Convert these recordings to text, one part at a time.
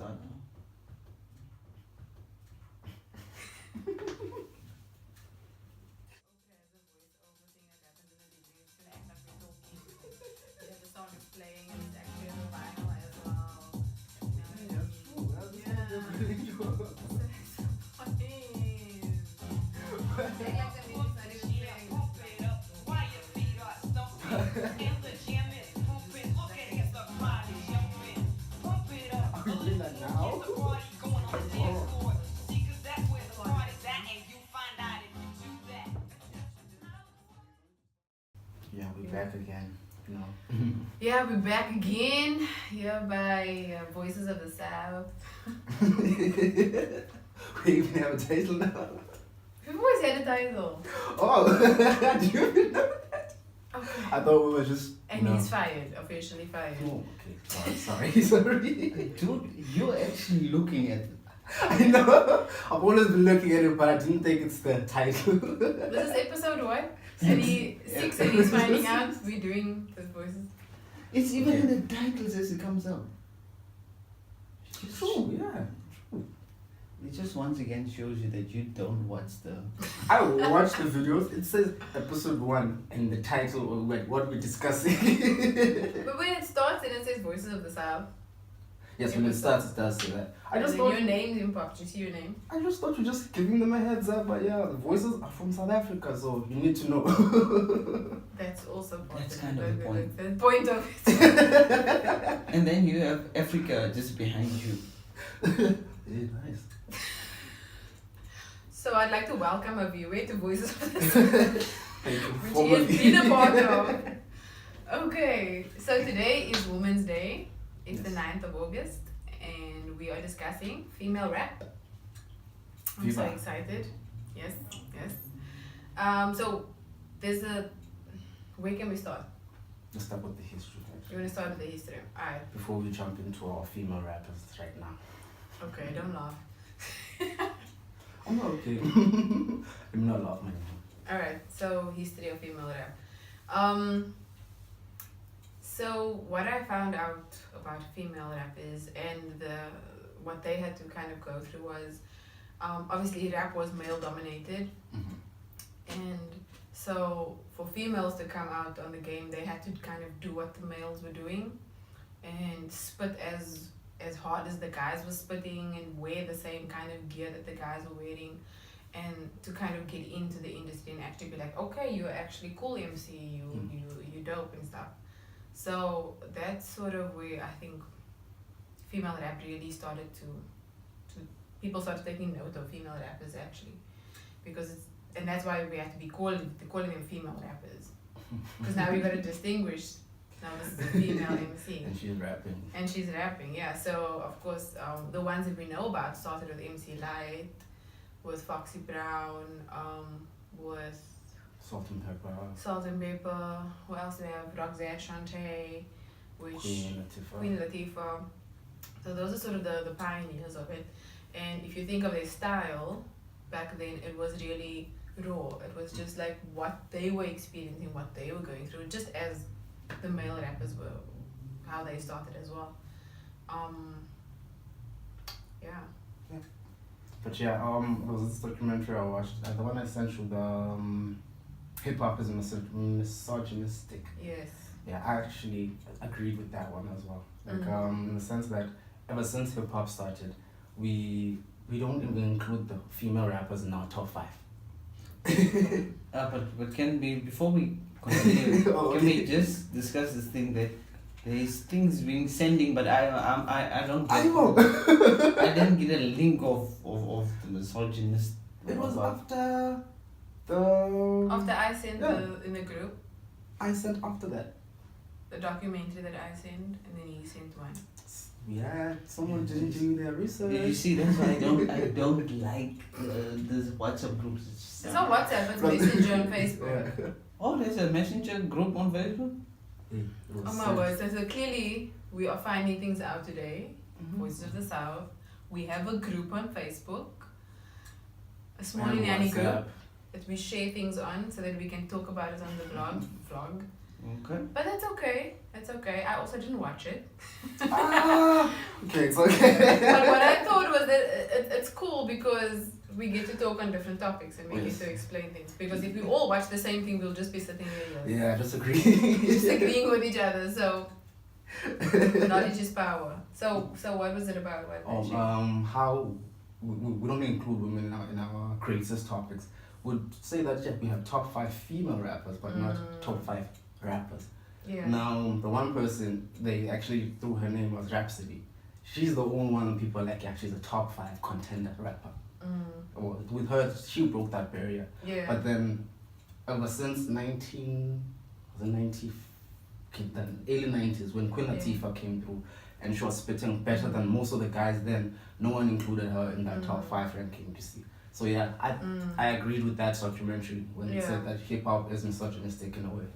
start. Yeah, we're back again. You know. Yeah, we're back again here by Voices of the South. We even have a title now. We've always had a title. Oh, do you even know that? Okay. I thought we were just. And he's fired, officially fired. Oh, okay. Sorry. Dude, you're actually looking at I know. I've always been looking at it, but I didn't think it's the title. This is episode what? 36, and he's finding out we're doing the voices. It's even in the titles as it comes out. True, yeah. It just once again shows you that you don't watch the. I watched the videos. It says episode 1 in the title or what we're discussing. But when it starts and it says Voices of the South. Yes, when it starts, it does say that. I And just then thought. your name didn't pop. Did you see your name? I just thought you're just giving them a heads up, but yeah, the voices are from South Africa, so you need to know. That's also part That's of kind of the point. The point of it. And then you have Africa just behind you. Yeah, nice. So I'd like to welcome Aviwe to Voices of the South. Thank you. Which he has been a part of. Okay, so today is Women's Day. It's the 9th of August, and we are discussing female rap. I'm so Viva. excited. Yes. So there's a. Where can we start? Let's start with the history. You want to start with the history? Alright. Before we jump into our female rappers right now. Okay, don't laugh. I'm not okay. I'm not laughing. Alright, so history of female rap. So what I found out about female rappers and what they had to kind of go through was obviously rap was male dominated, and so for females to come out on the game they had to kind of do what the males were doing and spit as hard as the guys were spitting and wear the same kind of gear that the guys were wearing, and to kind of get into the industry and actually be like, okay, you're actually cool MC, you dope and stuff. So that's sort of where I think female rap really started to people started taking note of female rappers actually, because and that's why we have to be calling them female rappers, because now we got to distinguish. Now this is a female MC. And she's rapping. Yeah. So of course, the ones that we know about started with MC Light, with Foxy Brown, with Salt and Pepper. Who else do we have? Roxette Shante, which Queen Latifah. So those are sort of the pioneers of it. And if you think of their style, back then it was really raw. It was just like what they were experiencing, what they were going through, just as the male rappers were, how they started as well. But yeah, there was this documentary I watched, the one I sent you, the hip hop is misogynistic. Yes. Yeah, I actually agreed with that one as well. Like in the sense that ever since hip hop started, we don't even include the female rappers in our top 5. But can we, before we continue, can we just discuss this thing that there's things being sending, but I don't get, I didn't get a link of the misogynist. It was after I sent in the group. I sent after that. The documentary that I sent, and then he sent one. Yeah, someone didn't do their research. You see, that's why I don't like this WhatsApp groups. It's not WhatsApp, it's Messenger on Facebook. Yeah. Oh, there's a messenger group on Facebook? Oh my word, so clearly we are finding things out today. Voices of the South. We have a group on Facebook. A small nanny group that we share things on so that we can talk about it on the vlog. Okay. But that's okay. It's okay. I also didn't watch it. Okay, it's okay. But what I thought was that it's cool because we get to talk on different topics and we Yes. get to explain things. Because if we all watch the same thing, we'll just be sitting here Yeah, just agree. disagreeing with each other. So knowledge is power. So what was it about? What did How we don't include women in our craziest topics. Would say that we have top 5 female rappers, but not top 5 rappers. Yeah. Now, the one person they actually threw her name was Rhapsody. She's the only one people are like, yeah, she's a top 5 contender rapper. Well, with her, she broke that barrier. Yeah. But then, ever since the early 90s, when Queen Latifah came through, and she was spitting better than most of the guys then, no one included her in that top 5 ranking, you see. So yeah, I agreed with that documentary when it said that hip-hop is misogynistic in a way.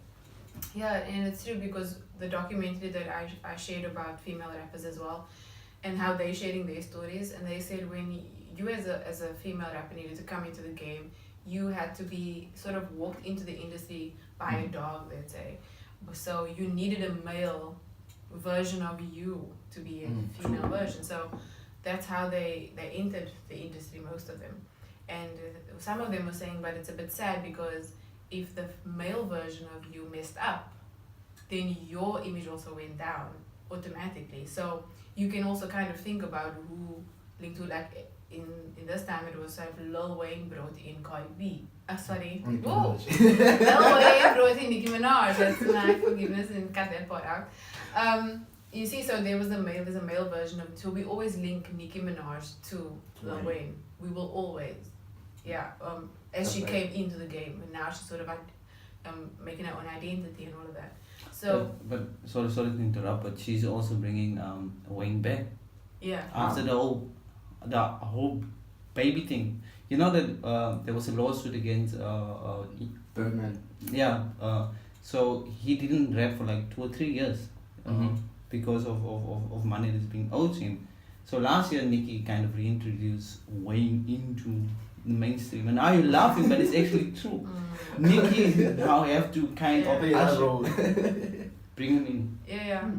Yeah, and it's true because the documentary that I shared about female rappers as well, and how they sharing their stories, and they said when you as a female rapper needed to come into the game, you had to be sort of walked into the industry by a dog, let's say. So you needed a male version of you to be a female version. So that's how they entered the industry, most of them. And some of them were saying, but it's a bit sad because if the male version of you messed up, then your image also went down automatically. So you can also kind of think about who linked to, like in this time it was like Lil Wayne brought in Cardi B. Lil Wayne brought in Nicki Minaj. That's my forgiveness and cut that part out. You see, so there's a male version of it. So we always link Nicki Minaj to Lil Wayne. We will always. Yeah, as she came into the game, and now she's sort of making her own identity and all of that. So, but sorry to interrupt, but she's also bringing Wayne back. Yeah. After the whole baby thing, you know that there was a lawsuit against Birdman. Yeah. So he didn't rap for like 2 or 3 years because of money that's being owed to him. So last year, Nicki kind of reintroduced Wayne into the mainstream, and now you're laughing, but it's actually true. Nicki now have to kind of bring him in. Yeah.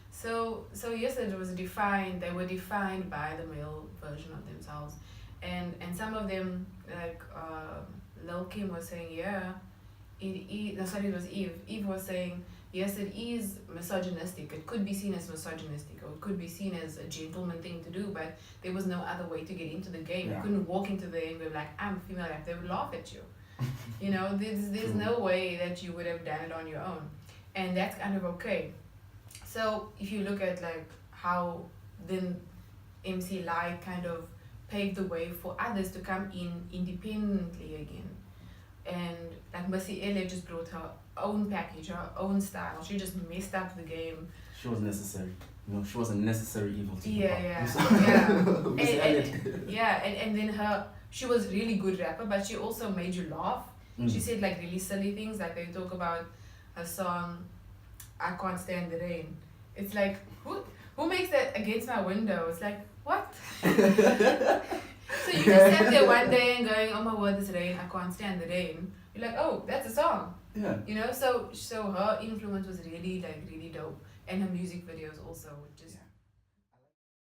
So yes, it was defined. They were defined by the male version of themselves, and some of them, like Lil Kim was saying, it was Eve. Eve was saying, yes, it is misogynistic. It could be seen as misogynistic, or it could be seen as a gentleman thing to do, but there was no other way to get into the game. You couldn't walk into the game and be like, I'm a female rap. They would laugh at you. You know, there's no way that you would have done it on your own. And that's kind of okay. So if you look at like how then MC Light kind of paved the way for others to come in independently again. And like Missy Elliott just brought her own package, her own style. She just messed up the game. She was necessary. You know, she was a necessary evil to and then she was really good rapper, but she also made you laugh. She said like really silly things, like they talk about her song I Can't Stand the Rain. It's like, who makes that Against My Window? It's like, what? So you just sat there one day and going, oh my word, this rain, I can't stand the rain. You're like, oh, that's a song. Yeah. You know, so her influence was really dope. And her music videos also, just